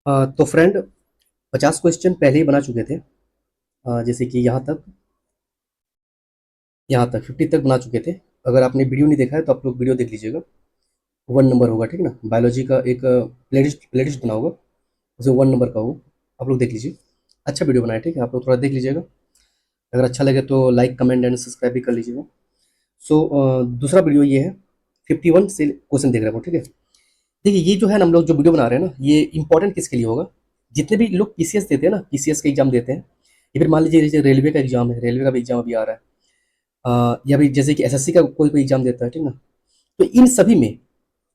तो friend 50 question पहले ही बना चुके थे। जैसे कि यहाँ तक 50 तक बना चुके थे। अगर आपने वीडियो नहीं देखा है तो आप लोग वीडियो देख लीजिएगा। 1 नंबर होगा, ठीक है ना। बायोलॉजी का एक प्लेलिस्ट प्लेलिस्ट बना होगा, उसमें 1 नंबर का हो। आप लोग देख लीजिए। अच्छा वीडियो बनाए, ठीक है। आप लोग थोड़ा देख लीजिएगा। अगर अच्छा लगे तो लाइक कमेंट एंड सब्सक्राइब भी कर लीजिएगा। सो दूसरा वीडियो ये है, 51 से क्वेश्चन देख रहे हो, ठीक है। देखिए ये जो है ना, हम लोग जो वीडियो बना रहे हैं ना, ये इंपॉर्टेंट किसके लिए होगा। जितने भी लोग पीसीएस देते हैं ना, पीसीएस का एग्जाम देते हैं, या फिर मान लीजिए जैसे रेलवे का एग्जाम है, रेलवे का भी एग्जाम अभी आ रहा है। या फिर जैसे कि एसएससी का कोई कोई एग्जाम देता है, ठीक ना। तो इन सभी में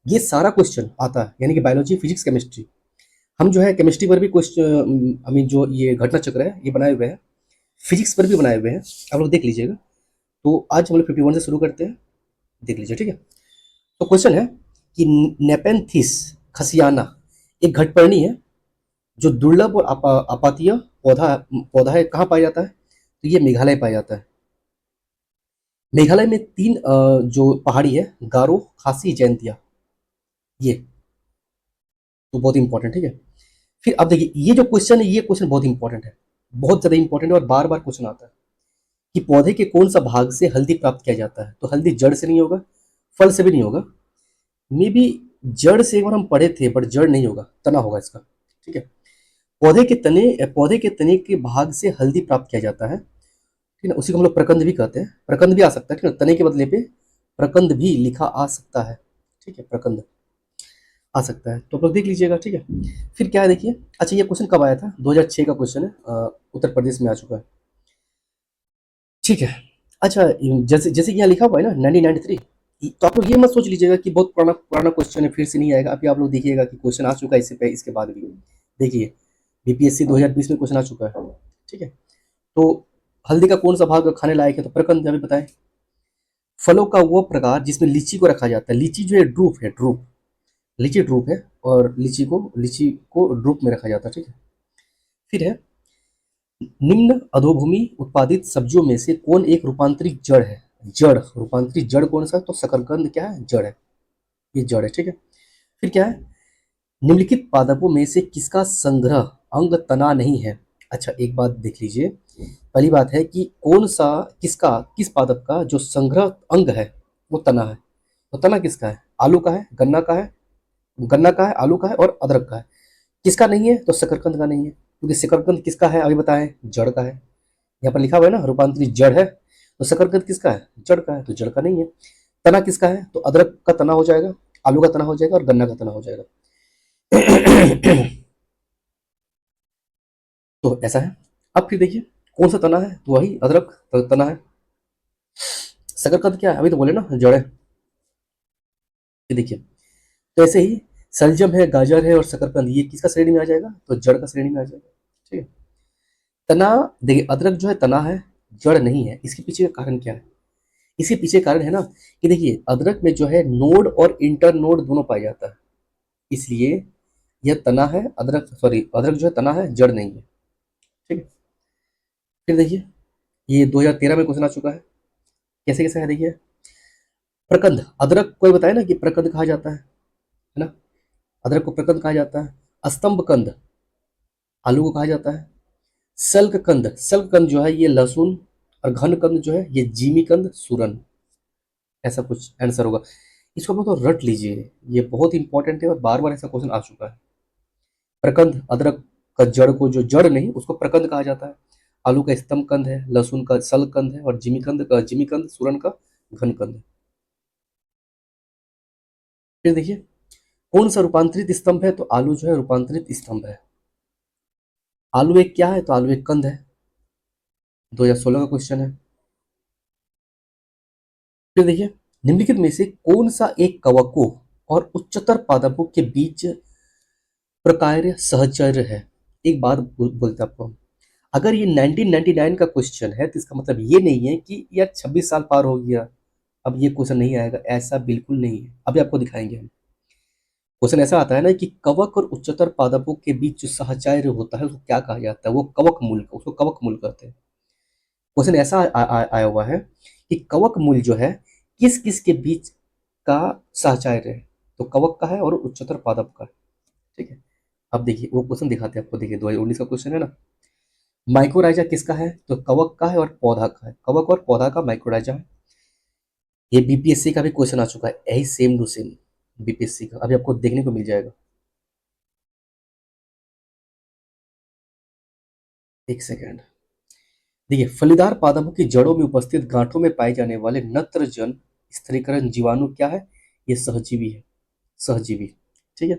ये सारा क्वेश्चन आता है, यानी कि बायोलॉजी, फिजिक्स, केमिस्ट्री। हम जो है केमिस्ट्री पर भी क्वेश्चन, आई मीन जो ये घटना चक्र है ये बनाए हुए हैं। फिजिक्स पर भी बनाए हुए हैं, आप लोग देख लीजिएगा। तो आज हम लोग 51 से शुरू करते हैं, देख लीजिए, ठीक है। तो क्वेश्चन है कि नेपेंथिस खसियाना एक घटपर्णी है जो दुर्लभ और आपातीय पौधा पौधा है। कहाँ पाया जाता है? तो ये मेघालय पाया जाता है। मेघालय में 3 जो पहाड़ी है, गारो, खासी, जैंतिया, ये तो बहुत इंपॉर्टेंट, ठीक है। फिर अब देखिए ये जो क्वेश्चन है, ये क्वेश्चन बहुत इंपॉर्टेंट है, बहुत ज़्यादा इंपॉर्टेंट है और बार बार क्वेश्चन आता है कि पौधे के कौन सा भाग से हल्दी प्राप्त किया जाता है। तो हल्दी जड़ से नहीं होगा, फल से भी नहीं होगा। मे बी जड़ से एक बार हम पढ़े थे, बट जड़ नहीं होगा, तना होगा इसका, ठीक है। पौधे के तने के भाग से हल्दी प्राप्त किया जाता है, ठीक है ना। उसी को हम लोग प्रकंद भी कहते हैं, प्रकंद भी आ सकता है, ठीक है। तने के बदले पे प्रकंद भी लिखा आ सकता है, ठीक है। प्रकंद आ सकता है, तो आप लोग देख लीजिएगा, ठीक है। फिर क्या है देखिए, अच्छा ये क्वेश्चन कब आया था? 2006 का क्वेश्चन है, उत्तर प्रदेश में आ चुका है, ठीक है। अच्छा जैसे जैसे कि यहाँ लिखा हुआ है ना 1993, तो आप लोग ये मत सोच लीजिएगा कि बहुत पुराना पुराना क्वेश्चन है, फिर से नहीं आएगा। अभी आप लोग देखिएगा कि क्वेश्चन आ चुका है इससे इसके बाद भी। देखिए बीपीएससी 2020 में क्वेश्चन आ चुका है, ठीक है। तो हल्दी का कौन सा भाग खाने लायक है? तो प्रकंद, अभी बताएं। फलों का वो प्रकार जिसमें लीची को रखा जाता है। लीची जो है ड्रूप है, ड्रूप, लीची ड्रूप है, और लीची को ड्रूप में रखा जाता है, ठीक है। फिर है, निम्न अधोभूमि उत्पादित सब्जियों में से कौन एक रूपांतरित जड़ है? जड़, रूपांतरित जड़ कौन सा है? तो शकरकंद क्या है? जड़ है, ये जड़ है, ठीक है। फिर क्या है, निम्नलिखित पादपों में से किसका संग्रह अंग तना नहीं है? अच्छा एक बात देख लीजिए, पहली बात है कि कौन सा, किस पादप का जो संग्रह अंग है वो तना है। तो तना किसका है? आलू का है, गन्ना का है, आलू का है और अदरक का है। किसका नहीं है? तो शकरकंद का नहीं है, क्योंकि शकरकंद किसका है अभी बताएं? जड़ का है। यहाँ पर लिखा हुआ है ना रूपांतरित जड़ है, तो शकरकंद किसका है? जड़ का है, तो जड़ का नहीं है। तना किसका है? तो अदरक का तना हो जाएगा, आलू का तना हो जाएगा और गन्ना का तना हो जाएगा। तो ऐसा है। अब फिर देखिए कौन सा तना है? तो वही अदरक तना है। शकरकंद क्या है? अभी तो बोले ना जड़ है। ये देखिए, तो ऐसे ही सलजम है, गाजर है और शकरकंद, ये किसका श्रेणी में आ जाएगा? तो जड़ का श्रेणी में आ जाएगा, ठीक है। तना, देखिए अदरक जो है तना है, जड़ नहीं है। इसके पीछे का कारण क्या है? इसके पीछे कारण है ना कि देखिए अदरक में जो है नोड और इंटर नोड दोनों पाया जाता है, इसलिए यह तना है। अदरक जो है तना है, जड़ नहीं है, ठीक है। फिर देखिए ये 2013 में क्वेश्चन आ चुका है। कैसे कैसे है देखिए, प्रकंद, अदरक को बताया ना कि प्रकंद कहा जाता है ना। अदरक को प्रकंद कहा जाता है। स्तंभ कंद आलू को कहा जाता है। सल्क कंद जो है ये लहसुन, और घन कंद जो है ये जिमी कंद, सूरन, ऐसा कुछ आंसर होगा। इसको आप लोग तो रट लीजिए, ये बहुत इंपॉर्टेंट है और बार बार ऐसा क्वेश्चन आ चुका है। प्रकंद, अदरक का जड़ को, जो जड़ नहीं उसको प्रकंद कहा जाता है। आलू का स्तंभ कंद है, लहसुन का सल कंद है और जिमी कंद सूरन का घन कंद है। फिर देखिए कौन सा रूपांतरित स्तंभ है? तो आलू जो है रूपांतरित स्तंभ है। आलू एक क्या है? तो आलू एक कंद है। 2016 का क्वेश्चन है। फिर देखिए निम्नलिखित में से कौन सा एक कवकों और उच्चतर पादपों के बीच प्रकार्य सहचर्य है? एक बात बोलते आपको हम, अगर ये 1999 का क्वेश्चन है तो इसका मतलब ये नहीं है कि यार 26 साल पार हो गया अब ये क्वेश्चन नहीं आएगा, ऐसा बिल्कुल नहीं है। अभी आपको दिखाएंगे हम। क्वेश्चन ऐसा आता है ना कि कवक और उच्चतर पादपों के बीच जो सहचर्य होता है उसको क्या कहा जाता है? वो कवक मूल, उसको कवक मूल कहते हैं। क्वेश्चन ऐसा आया हुआ है कि कवक मूल जो है किस किस के बीच का सहचर्य है? तो कवक का है और उच्चतर पादप का है, ठीक है। अब देखिए वो क्वेश्चन दिखाते हैं आपको, देखिए 2019 का क्वेश्चन है ना। माइक्रोराइजा किसका है? तो कवक का है और पौधा का है, कवक और पौधा का माइक्रोराइजा है। ये बीपीएससी का भी क्वेश्चन आ चुका है, यही सेम टू सेम बीपीएससी का अभी आपको देखने को मिल जाएगा। एक सेकेंड। देखिए, फलीदार पादपों की जड़ों में उपस्थित गांठों में पाए जाने वाले नत्रजन स्थिरीकरण जीवाणु क्या है? ये सहजीवी है, सहजीवी। ठीक है।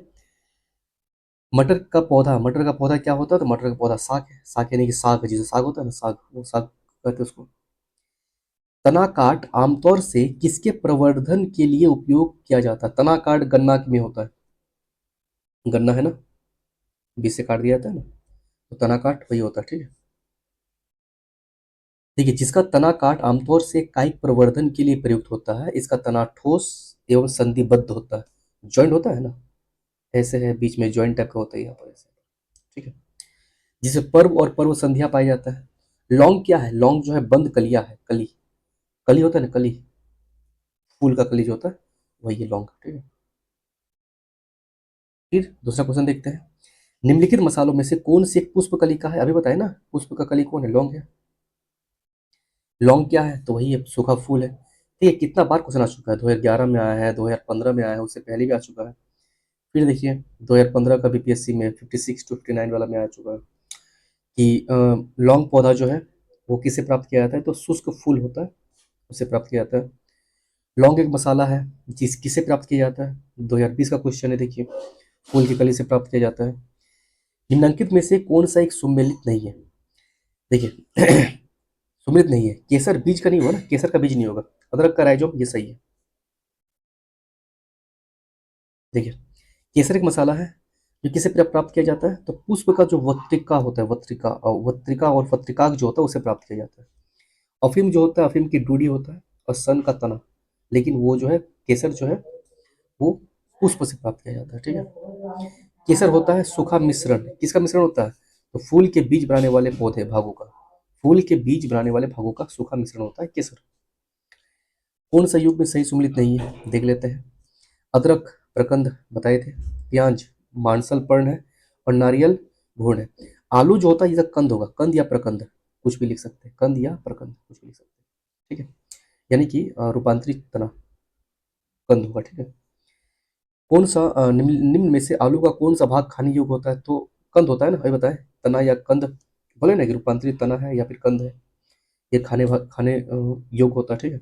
मटर का पौधा क्या होता है? तो मटर का पौधा साग है, साग यानी कि साग, जिसे साग होता है ना, साग, वो साग कहते हैं उसको। तना काट आमतौर से किसके प्रवर्धन के लिए उपयोग किया जाता है? तना काट गन्ना में होता है, गन्ना है ना, बीज से काट दिया जाता है ना, तो तना काट वही होता है। ठीक है। देखिए, जिसका तना काट आमतौर से कायिक प्रवर्धन के लिए प्रयुक्त होता है, इसका तना ठोस एवं संधिबद्ध होता है, जॉइंट होता है ना, ऐसे है, बीच में जॉइंट टाइप का होता है यहाँ पर ऐसे। ठीक है। जिसे पर्व और पर्व संध्या पाया जाता है। लौंग क्या है? लौंग जो है बंद कलिया है, कली, कली होता है ना, कली, फूल का कली जो होता है, वही है लौंग। ठीक है। फिर दूसरा क्वेश्चन देखते हैं। निम्नलिखित मसालों में से कौन सी एक पुष्प कली का है? अभी बताए ना, पुष्प का कली कौन है? लौंग है। लौंग क्या है? तो वही है, सूखा फूल है। ठीक है। कितना बार क्वेश्चन आ चुका है, 2011 में आया है, 2015 में आया है, उससे पहले भी आ चुका है। फिर देखिए 2015 का बीपीएससी में 56 टू 59 वाला में आ चुका है कि लौंग पौधा जो है वो किससे प्राप्त किया जाता है? तो शुष्क फूल होता है, उससे प्राप्त किया जाता है। लौंग एक मसाला है, जिस किससे प्राप्त किया जाता है? 2020 का क्वेश्चन है, देखिए, फूल की कली से प्राप्त किया जाता है। निम्नलिखित में से कौन सा एक सुमेलित नहीं है? देखिए सुमेलित नहीं है, केसर बीज का नहीं होगा ना, केसर का बीज नहीं होगा। अदरक का राइजोम, ये सही है। देखिए, केसर एक मसाला है जो किसे प्राप्त किया जाता है? तो पुष्प का जो वत्रिका होता है, वत्रिका और पत्रिकाग जो होता है, उसे प्राप्त किया जाता है। अफीम जो होता है, अफीम की डूडी होता है, और सन का तना। लेकिन वो जो है, केसर जो है, वो पुष्प से प्राप्त किया जाता है। ठीक है। केसर होता है सूखा मिश्रण, किसका मिश्रण होता है? तो फूल के बीज बनाने वाले पौधे भागों का, फूल के बीज बनाने वाले भागों का सूखा मिश्रण होता है केसर। कौन सा युग में सही सुमिलित नहीं है, देख लेते हैं। अदरक प्रकंद बताए थे, प्याज मांसल पर्ण है, और नारियल भ्रूण है। आलू जो होता है, ये कंद होगा, कंद या प्रकंद, कुछ भी लिख सकते हैं, कंद या प्रकंद कुछ भी लिख सकते हैं। ठीक है। यानी कि रूपांतरित तना, कंद होगा। ठीक है। कौन सा निम्न निम्न में से आलू का कौन सा भाग खाने योग्य होता है? तो कंद होता है ना, अभी बताए, तना या कंद, बोले ना कि रूपांतरित तना है या फिर कंद है, ये खाने योग्य होता है। ठीक है।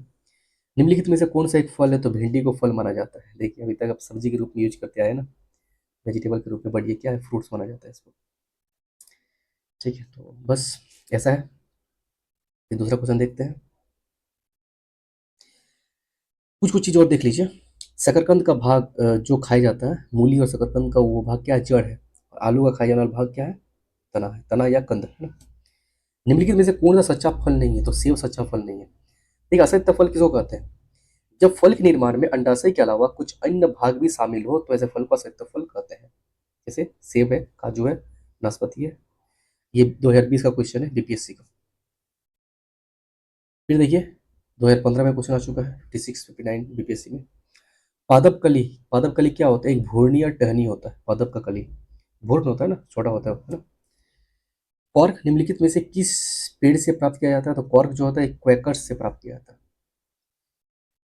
निम्नलिखित में से कौन सा एक फल है? तो भिंडी को फल माना जाता है। देखिए, अभी तक आप सब्जी के रूप में यूज करते आए ना, वेजिटेबल के रूप में, बट ये क्या है? फ्रूट्स माना जाता है इसको। ठीक है। तो बस ऐसा है। फिर दूसरा क्वेश्चन देखते हैं। कुछ कुछ चीज़ और देख लीजिए। शकरकंद का भाग जो खाया जाता है, मूली और शकरकंद का वो भाग क्या है? जड़ है। और आलू का खाया जाने वाला भाग क्या है? तना है, तना या कंद है ना। निम्नलिखित में से कौन सा सच्चा फल नहीं है? तो सेब सच्चा फल नहीं है। देखिए, असत्य फल किसको कहते हैं? जब फल के निर्माण में अंडाशय के अलावा कुछ अन्य भाग भी शामिल हो, तो ऐसे फल को असत्य फल कहते हैं। जैसे सेब है, काजू है, नाशपाती है। ये 2020 का क्वेश्चन है बीपीएससी का। फिर देखिए 2015 में क्वेश्चन आ चुका है, 56 59 बीपीएससी में। पादप कली, पादप कली क्या होता है? एक भूर्णी या टहनी होता है पादप का कली, भूर्ण होता है ना, छोटा होता है ना। कॉर्क निम्नलिखित में से किस पेड़ से प्राप्त किया जाता है? तो कॉर्क जो होता है क्वेकर्स से प्राप्त किया जाता है।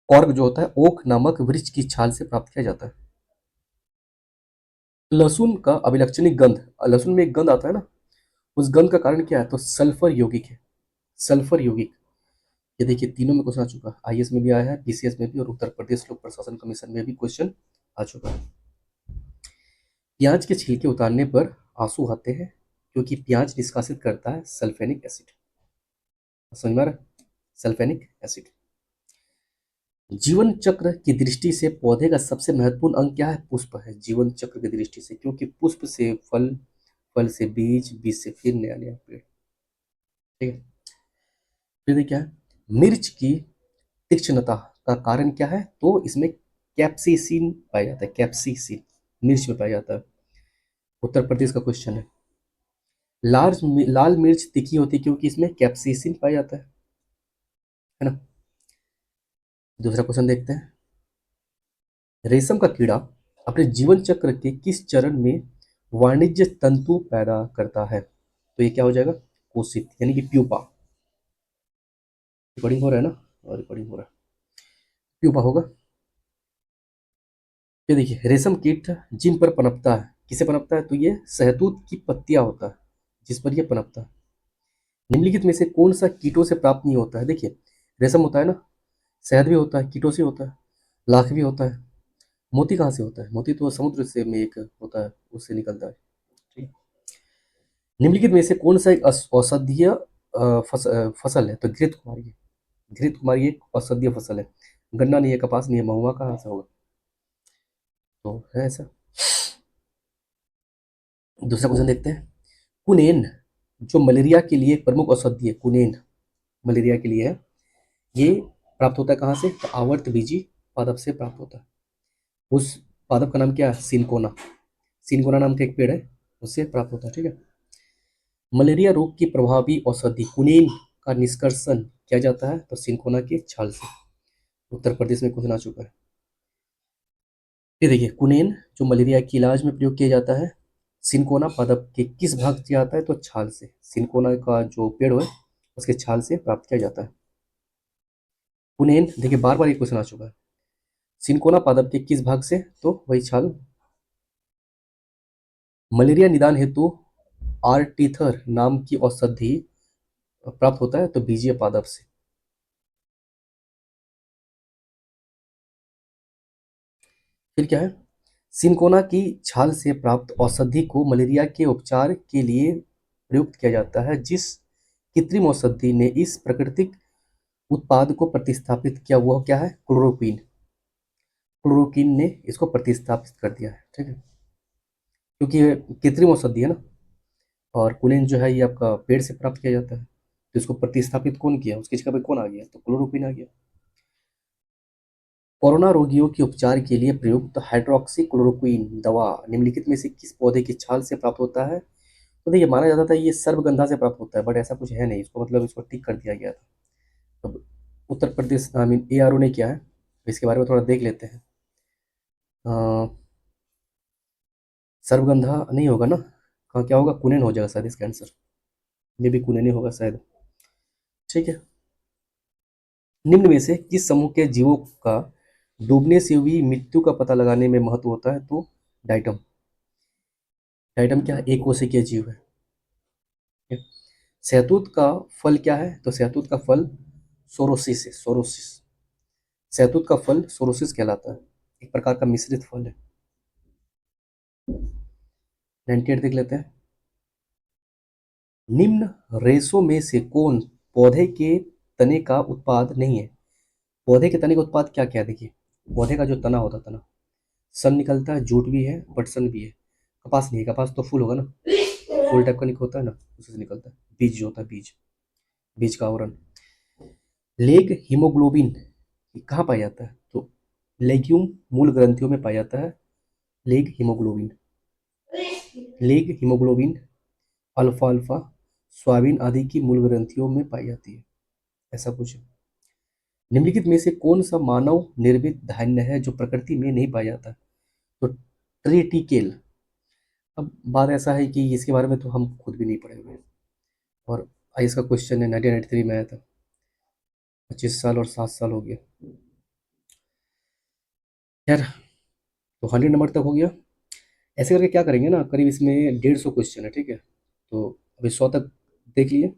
कॉर्क जो होता है ओक नामक वृक्ष की छाल से प्राप्त किया जाता है। लहसुन का अभिलक्षणिक गंध, लहसुन में एक गंध आता है ना, उस गंध का कारण क्या है? तो सल्फर यौगिक है, सल्फर यौगिक। ये देखिए तीनों में क्वेश्चन आ चुका है, आईएएस में भी आया है, पीसीएस में भी, और उत्तर प्रदेश लोक प्रशासन कमीशन में भी क्वेश्चन आ चुका है। प्याज के छिलके उतारने पर आंसू आते हैं क्योंकि प्याज निष्कासित करता है सल्फेनिक एसिड। समझ में आ रहा है? Sulphenic acid. जीवन चक्र की दृष्टि से पौधे का सबसे महत्वपूर्ण अंग क्या है? पुष्प है, जीवन चक्र की दृष्टि से, क्योंकि पुष्प से फल, फल से बीज, बीज से फिर नया नया पेड़। ठीक है। फिर देखिए क्या है, मिर्च की तीक्ष्णता का कारण क्या है? तो इसमें कैप्सिसिन पाया जाता है, कैप्सिसिन मिर्च में पाया जाता है। उत्तर प्रदेश का क्वेश्चन है। लाल मिर्च तीखी होती है क्योंकि इसमें कैप्सिसिन पाया जाता है ना। दूसरा क्वेश्चन देखते हैं। रेशम का कीड़ा अपने जीवन चक्र के किस चरण में वाणिज्य तंतु पैदा करता है। तो ये क्या हो जाएगा, कोशित यानी कि प्यूपा। रिकॉर्डिंग हो रहा है ना, और रिकॉर्डिंग हो रहा है, प्यूपा होगा। ये देखिए, रेशम कीट जिन पर पनपता है, किसे पनपता है, तो ये शहतूत की पत्तियां होता है जिस पर ये पनपता है। निम्नलिखित में से कौन सा कीटों से प्राप्त नहीं होता है। देखिए, रेशम होता है ना, शहद भी होता है, कीटों से होता है, लाख भी होता है। मोती कहाँ से होता है, मोती तो समुद्र से में एक होता है, उससे निकलता है। ठीक है। निम्नलिखित में से कौन सा एक औषधीय फसल है, तो घृत कुमारी। घृत कुमारी एक औषधीय फसल है। गन्ना नहीं है, कपास नहीं है, महुआ कहाँ से होगा, तो है ऐसा। दूसरा क्वेश्चन देखते हैं। कुनेन जो मलेरिया के लिए एक प्रमुख औषधि है, कुनेन मलेरिया के लिए है, ये प्राप्त होता है कहाँ से, तो आवर्त बीजी पादप से प्राप्त होता है। उस पादप का नाम क्या है, सिनकोना। सिनकोना नाम का एक पेड़ है, उससे प्राप्त होता है। ठीक है। मलेरिया रोग की प्रभावी औषधि कुनेन का निष्कर्षण किया जाता है, तो सिनकोना की छाल से। उत्तर प्रदेश में क्वेश्चन आ चुका है। ये देखिए, कुनेन जो मलेरिया के इलाज में प्रयोग किया जाता है, सिनकोना पादप के किस भाग से आता है, तो छाल से। सिनकोना का जो पेड़ है उसके छाल से प्राप्त किया जाता है। कुनेन देखिए, बार बार ये क्वेश्चन आ चुका है। सिनकोना पादप के किस भाग से, तो वही छाल। मलेरिया निदान हेतु आर्टीथर नाम की औषधि प्राप्त होता है, तो बीजीय पादप से। फिर क्या है, सिनकोना की छाल से प्राप्त औषधि को मलेरिया के उपचार के लिए प्रयुक्त किया जाता है। जिस कृत्रिम औषधि ने इस प्राकृतिक उत्पाद को प्रतिस्थापित किया वह क्या है, क्लोरोक्वीन। क्लोरोक्वीन ने इसको प्रतिस्थापित कर दिया है। ठीक है, क्योंकि ये कृत्रिम औषधि है ना, और कुलेन जो है ये आपका पेड़ से प्राप्त किया जाता है, तो इसको प्रतिस्थापित कौन किया, उसकी जगह पे कौन आ गया, तो क्लोरोक्वीन आ गया। कोरोना रोगियों के उपचार के लिए प्रयुक्त हाइड्रोक्सी क्लोरोक्वीन दवा निम्नलिखित में से किस पौधे की छाल से प्राप्त होता है। तो देखिए, माना जाता था ये सर्वगंधा से प्राप्त होता है, बट ऐसा कुछ है नहीं, इसको मतलब इसको टिक कर दिया गया था। अब Uttar Pradesh I mean ARO ने किया है, तो इसके बारे में थोड़ा देख लेते हैं। अ, सर्वगंधा नहीं होगा ना, कहाँ क्या होगा, कुनेन हो जाएगा शायद इसका आंसर। मे भी कुनेन ही होगा शायद। ठीक है। निम्न में से किस समूह के जीवों का डूबने से हुई मृत्यु का पता लगाने में महत्व होता है, तो डाइटम। डाइटम क्या है, एक कोशिकीय जीव है। ठीक है? शहतूत का फल क्या है, तो शहतूत का फल सोरोसिस है, सोरोसिस। शहतूत का फल सोरोसिस कहलाता है, एक प्रकार का मिश्रित फल है। 98 देख लेते हैं। निम्न रेशों में से कौन पौधे के तने का उत्पाद नहीं है। पौधे के तने का उत्पाद क्या क्या है, देखिए, पौधे का जो तना होता है, तना, सन निकलता है, जूट भी है, पटसन भी है। कपास नहीं है, कपास तो फूल होगा ना, फूल टाइप का होता है ना, उसी से निकलता है। बीज जो होता है, बीज, बीज का आवरण। लेग हीमोग्लोबिन कहाँ पाया जाता है, तो लेग्यूम मूल ग्रंथियों में पाया जाता है। Leg haemoglobin, leg haemoglobin alpha alpha soybean आदि की मूल ग्रंथियों में पाई जाती है, ऐसा कुछ है। निम्नलिखित में से कौन सा मानव निर्मित धान्य है जो प्रकृति में नहीं पाया जाता, तो ट्रेटिकेल। अब बात ऐसा है कि इसके बारे में तो हम खुद भी नहीं पढ़े हुए हैं, और IAS का क्वेश्चन है, 1993 में आया था, 25 साल और 7 साल हो गया। खैर, तो 100 नंबर तक हो गया। ऐसे करके क्या करेंगे ना, करीब इसमें 150 क्वेश्चन है। ठीक है, तो अभी 100 तक देख लिए।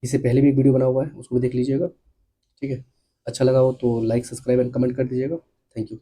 इससे पहले भी एक वीडियो बना हुआ है, उसको भी देख लीजिएगा। ठीक है, अच्छा लगा हो तो लाइक सब्सक्राइब एंड कमेंट कर दीजिएगा। Thank you.